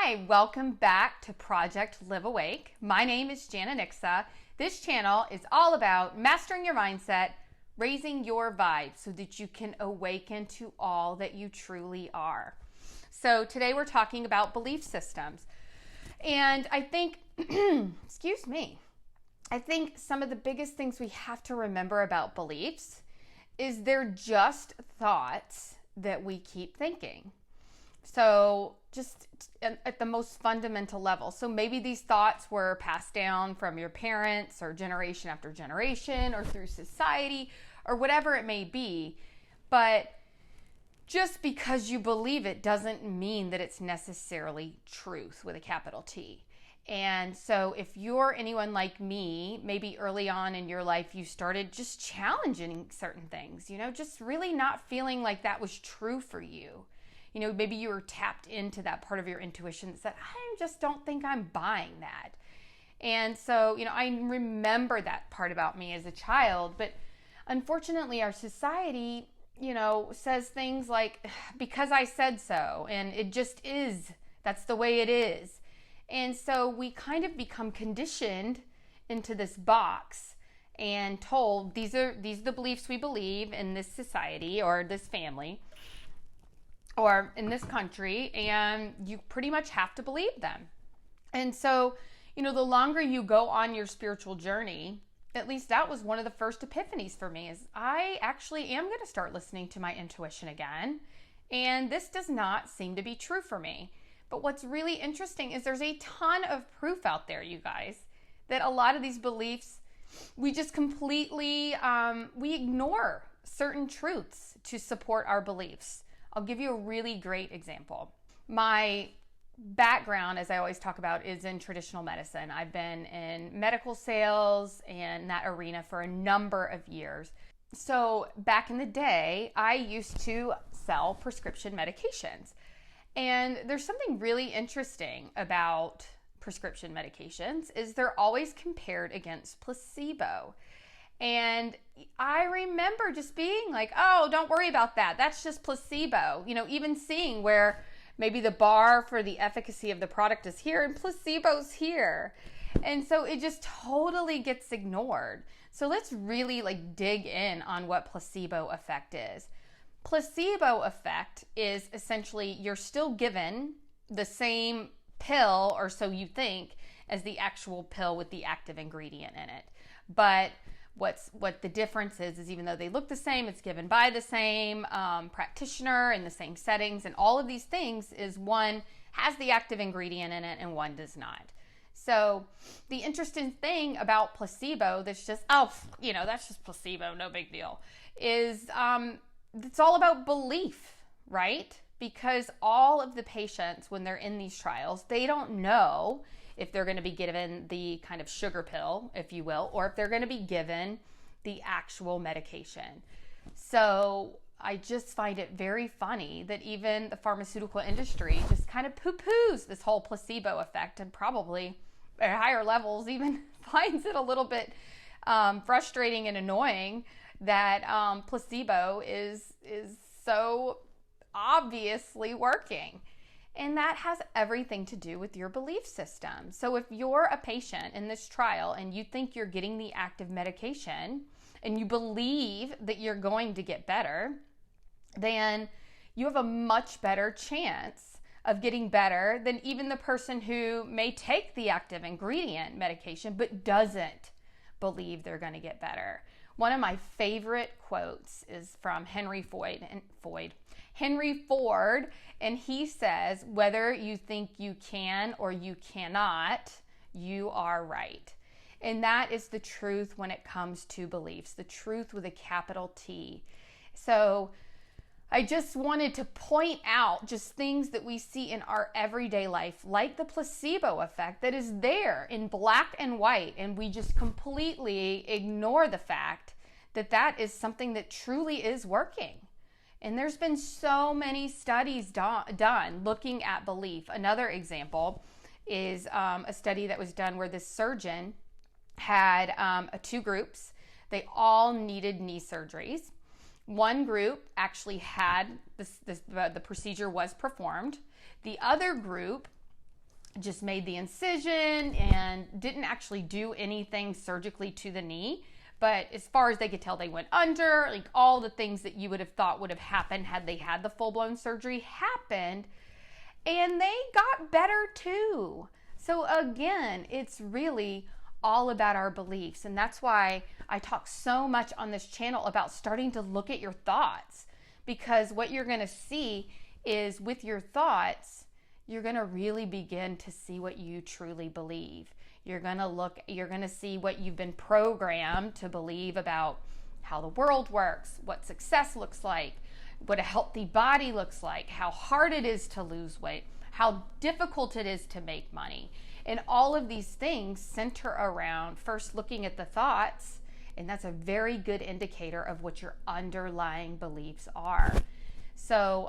Hi, welcome back to Project Live Awake. My name is Jana Nixa. This channel is all about mastering your mindset, raising your vibe so that you can awaken to all that you truly are. So today we're talking about belief systems. And I think, excuse me, I think some of the biggest things we have to remember about beliefs is they're just thoughts that we keep thinking. So just at the most fundamental level. So maybe these thoughts were passed down from your parents or generation after generation or through society or whatever it may be. But just because you believe it doesn't mean that it's necessarily truth with a capital T. And so if you're anyone like me, maybe early on in your life, you started just challenging certain things, just really not feeling like that was true for you. Maybe you were tapped into that part of your intuition that said, I just don't think I'm buying that. And so, I remember that part about me as a child, but unfortunately our society, says things like, because I said so, and it just is, that's the way it is. And so we kind of become conditioned into this box and told these are the beliefs we believe in this society or this family or in this country, and you pretty much have to believe them. And so, the longer you go on your spiritual journey, at least that was one of the first epiphanies for me, is I actually am going to start listening to my intuition again. And this does not seem to be true for me. But what's really interesting is there's a ton of proof out there, you guys, that a lot of these beliefs, we just completely, we ignore certain truths to support our beliefs. I'll give you a really great example. My background, as I always talk about, is in traditional medicine. I've been in medical sales and that arena for a number of years. So back in the day, I used to sell prescription medications. And there's something really interesting about prescription medications is they're always compared against placebo. And I remember just being like, oh, don't worry about that. That's just placebo. Even seeing where maybe the bar for the efficacy of the product is here and placebo's here. And so it just totally gets ignored. So let's really dig in on what placebo effect is. Placebo effect is essentially you're still given the same pill, or so you think, as the actual pill with the active ingredient in it. But what the difference is even though they look the same, it's given by the same practitioner in the same settings, and all of these things is one has the active ingredient in it and one does not. So the interesting thing about placebo that's just, that's just placebo, no big deal, is it's all about belief, right? Because all of the patients, when they're in these trials, they don't know if they're going to be given the kind of sugar pill, if you will, or if they're going to be given the actual medication. So I just find it very funny that even the pharmaceutical industry just kind of poo-poos this whole placebo effect, and probably at higher levels even finds it a little bit frustrating and annoying that placebo is so obviously working. And that has everything to do with your belief system. So if you're a patient in this trial and you think you're getting the active medication and you believe that you're going to get better, then you have a much better chance of getting better than even the person who may take the active ingredient medication but doesn't believe they're going to get better. One of my favorite quotes is from Henry Ford, and he says, whether you think you can or you cannot, you are right. And that is the truth when it comes to beliefs, the truth with a capital T. So I just wanted to point out just things that we see in our everyday life, like the placebo effect that is there in black and white, and we just completely ignore the fact that that is something that truly is working. And there's been so many studies done looking at belief. Another example is a study that was done where this surgeon had two groups. They all needed knee surgeries. One group actually had the procedure was performed. The other group just made the incision and didn't actually do anything surgically to the knee. But as far as they could tell, they went under. Like all the things that you would have thought would have happened had they had the full-blown surgery happened. And they got better too. So again, it's really all about our beliefs. And that's why I talk so much on this channel about starting to look at your thoughts. Because what you're going to see is with your thoughts, you're going to really begin to see what you truly believe. You're going to see what you've been programmed to believe about how the world works, what success looks like, what a healthy body looks like, how hard it is to lose weight, how difficult it is to make money. And all of these things center around first looking at the thoughts, and that's a very good indicator of what your underlying beliefs are. So,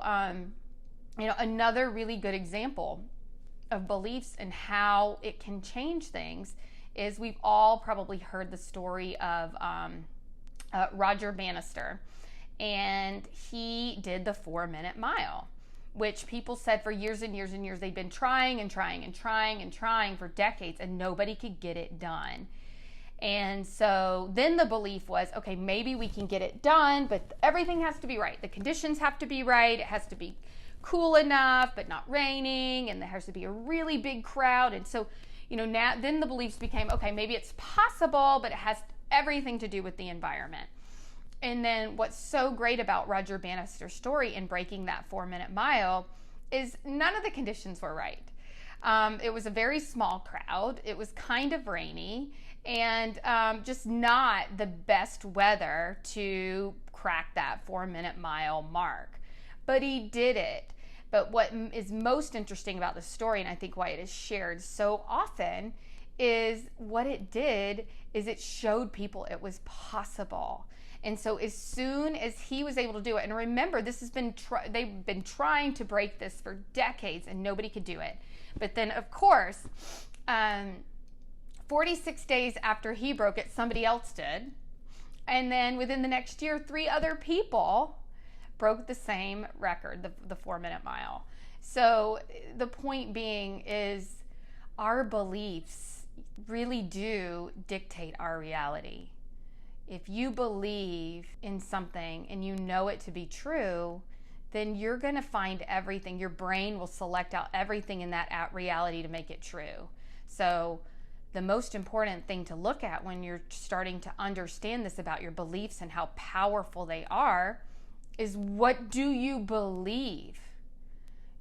another really good example of beliefs and how it can change things is we've all probably heard the story of Roger Bannister, and he did the 4-minute mile, which people said for years and years and years they'd been trying for decades, and nobody could get it done. And so then the belief was, okay, maybe we can get it done, but everything has to be right. The conditions have to be right. It has to be cool enough, but not raining, and there has to be a really big crowd. And so, now then the beliefs became, okay, maybe it's possible, but it has everything to do with the environment. And then what's so great about Roger Bannister's story in breaking that 4-minute mile is none of the conditions were right. It was a very small crowd. It was kind of rainy and just not the best weather to crack that 4-minute mile mark. But he did it. But what is most interesting about the story, and I think why it is shared so often, is what it did is it showed people it was possible. And so as soon as he was able to do it, and remember, this has been they've been trying to break this for decades, and nobody could do it. But then, of course, 46 days after he broke it, somebody else did. And then within the next year, 3 other people broke the same record, the 4-minute mile. So the point being is our beliefs really do dictate our reality. If you believe in something and you know it to be true, then you're going to find everything. Your brain will select out everything in that reality to make it true. So the most important thing to look at when you're starting to understand this about your beliefs and how powerful they are is, what do you believe?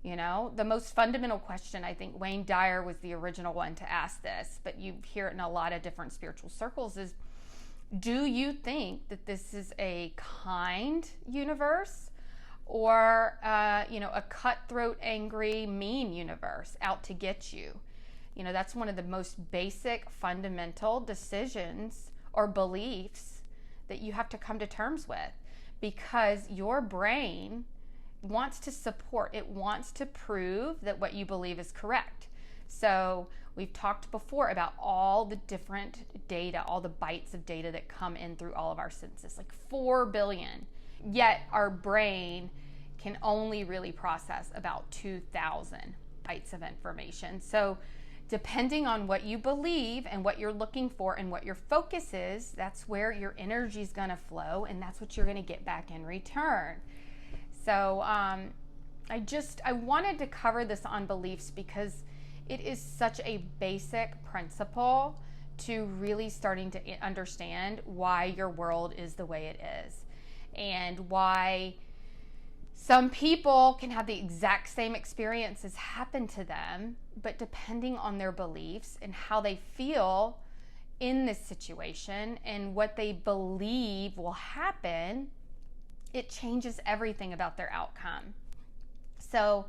The most fundamental question, I think Wayne Dyer was the original one to ask this, but you hear it in a lot of different spiritual circles, is, do you think that this is a kind universe or, a cutthroat, angry, mean universe out to get you? That's one of the most basic, fundamental decisions or beliefs that you have to come to terms with, because your brain wants to support, it wants to prove that what you believe is correct. So we've talked before about all the different data, all the bytes of data that come in through all of our senses, like 4 billion. Yet our brain can only really process about 2,000 bytes of information. So depending on what you believe and what you're looking for and what your focus is, that's where your energy is going to flow, and that's what you're going to get back in return. So I wanted to cover this on beliefs because it is such a basic principle to really starting to understand why your world is the way it is, and why some people can have the exact same experiences happen to them, but depending on their beliefs and how they feel in this situation and what they believe will happen, it changes everything about their outcome. So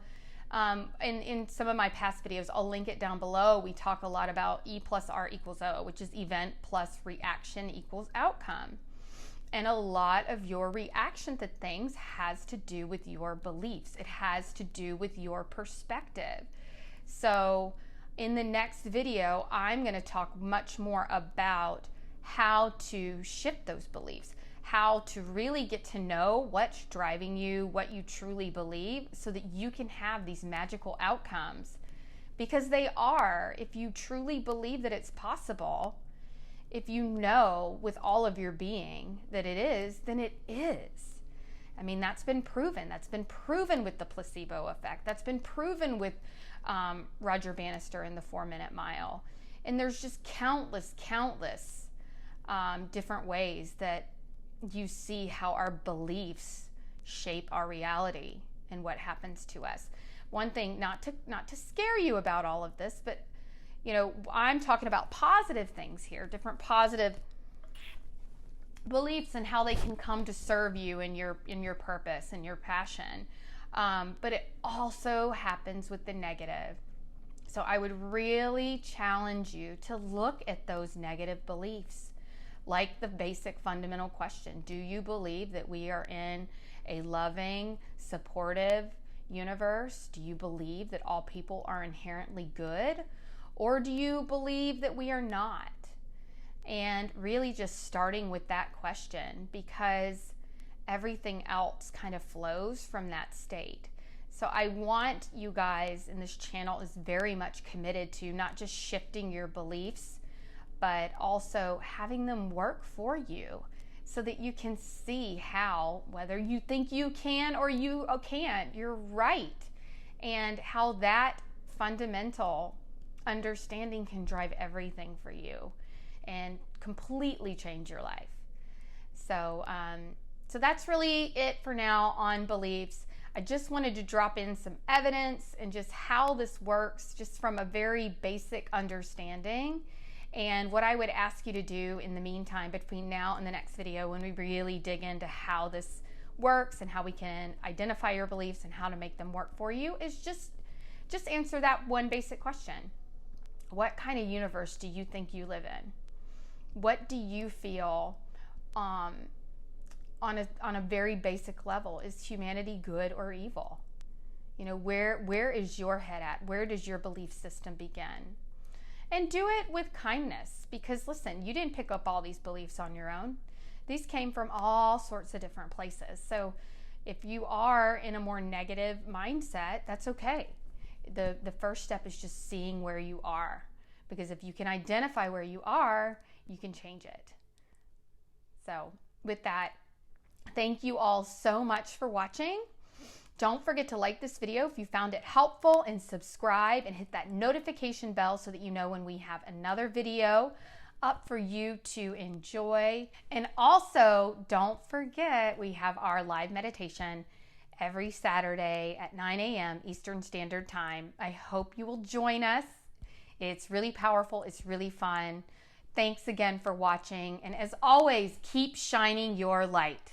in some of my past videos, I'll link it down below, we talk a lot about E plus R equals O, which is event plus reaction equals outcome. And a lot of your reaction to things has to do with your beliefs. It has to do with your perspective. So in the next video, I'm going to talk much more about how to shift those beliefs, how to really get to know what's driving you, what you truly believe, so that you can have these magical outcomes because they are. If you truly believe that it's possible, if you know with all of your being that it is, then it is. I mean, that's been proven. That's been proven with the placebo effect. That's been proven with Roger Bannister in the 4-Minute Mile. And there's just countless different ways that you see how our beliefs shape our reality and what happens to us. One thing, not to scare you about all of this, but I'm talking about positive things here, different positive beliefs and how they can come to serve you in your purpose and your passion. But it also happens with the negative. So I would really challenge you to look at those negative beliefs, like the basic fundamental question: do you believe that we are in a loving, supportive universe? Do you believe that all people are inherently good? Or do you believe that we are not? And really just starting with that question, because everything else kind of flows from that state. So I want you guys, and this channel is very much committed to not just shifting your beliefs, but also having them work for you so that you can see how, whether you think you can or you can't, you're right. And how that fundamental understanding can drive everything for you and completely change your life. So that's really it for now on beliefs. I just wanted to drop in some evidence and just how this works, just from a very basic understanding. And what I would ask you to do in the meantime, between now and the next video, when we really dig into how this works and how we can identify your beliefs and how to make them work for you, is just answer that one basic question. What kind of universe do you think you live in? What do you feel on a very basic level? Is humanity good or evil? Where is your head at? Where does your belief system begin? And do it with kindness, because listen, you didn't pick up all these beliefs on your own. These came from all sorts of different places. So if you are in a more negative mindset, that's okay. The first step is just seeing where you are, because if you can identify where you are, you can change it. So with that, thank you all so much for watching. Don't forget to like this video if you found it helpful, and subscribe and hit that notification bell so that you know when we have another video up for you to enjoy. And also, don't forget, we have our live meditation every Saturday at 9 a.m. Eastern Standard Time. I hope you will join us. It's really powerful. It's really fun. Thanks again for watching. And as always, keep shining your light.